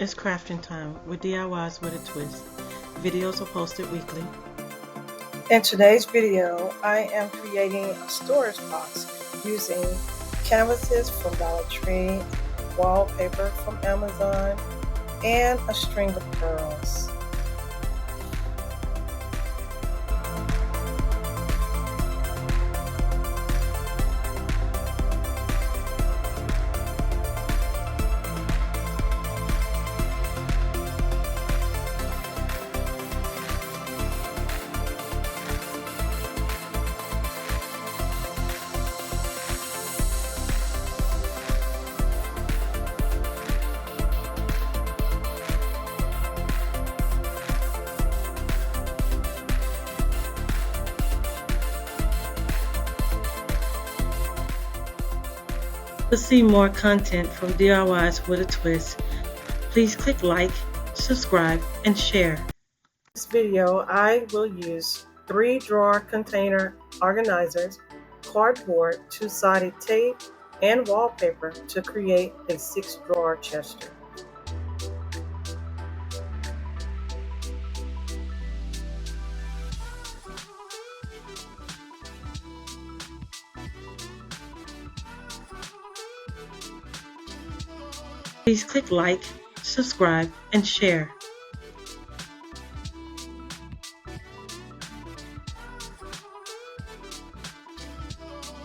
It's crafting time with DIYs with a twist. Videos are posted weekly. In today's video, I am creating a storage box using canvases from Dollar Tree, wallpaper from Amazon, and a string of pearls. To see more content from DIYs with a twist, please click like, subscribe, and share. In this video, I will use 3 drawer container organizers, cardboard, 2-sided tape, and wallpaper to create a 6-drawer chest. Please click like, subscribe, and share.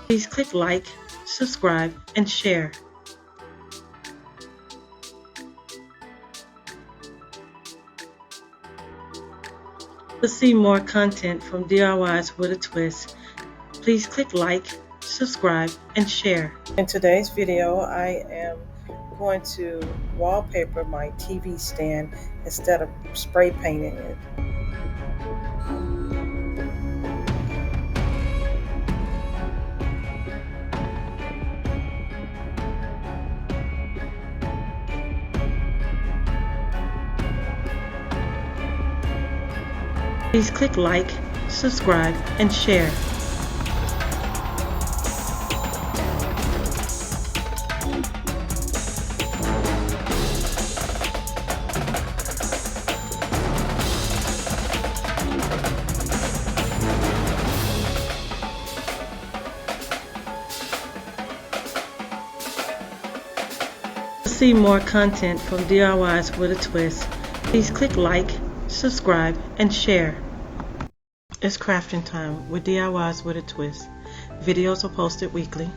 Please click like, subscribe, and share. To see more content from DIYs with a twist, please click like, subscribe, and share. In today's video, I am going to wallpaper my TV stand instead of spray painting it. Please click like, subscribe, and share. To see more content from DIYs with a twist, please click like, subscribe, and share. It's crafting time with DIYs with a twist. Videos are posted weekly.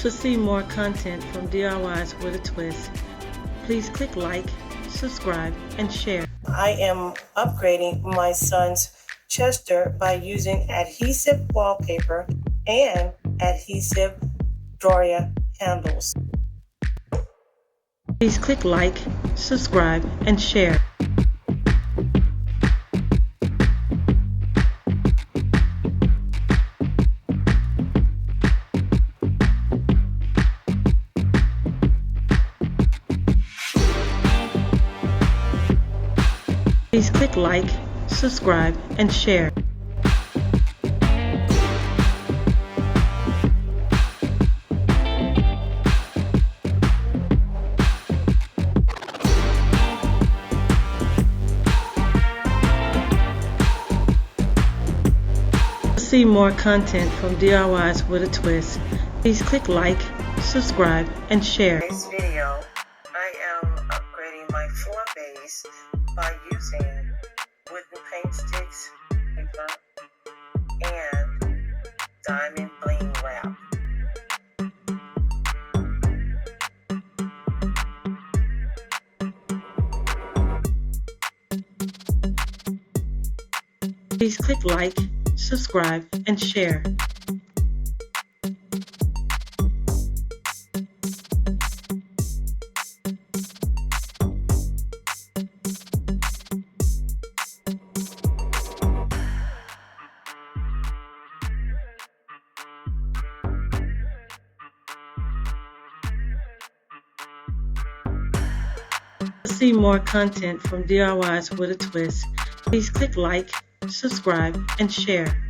To see more content from DIYs with a twist, please click like, subscribe, and share. I am upgrading my son's Chester by using adhesive wallpaper and adhesive drawer handles. Please click like, subscribe, and share. Please click like, subscribe, and share. To see more content from DIYs with a twist, please click like, subscribe, and share. In this video, I am upgrading my floor base by using wooden paint sticks, paper, and diamond bling wrap. Please click like, subscribe, and share. To see more content from DIYs with a Twist, please click like, subscribe, and share.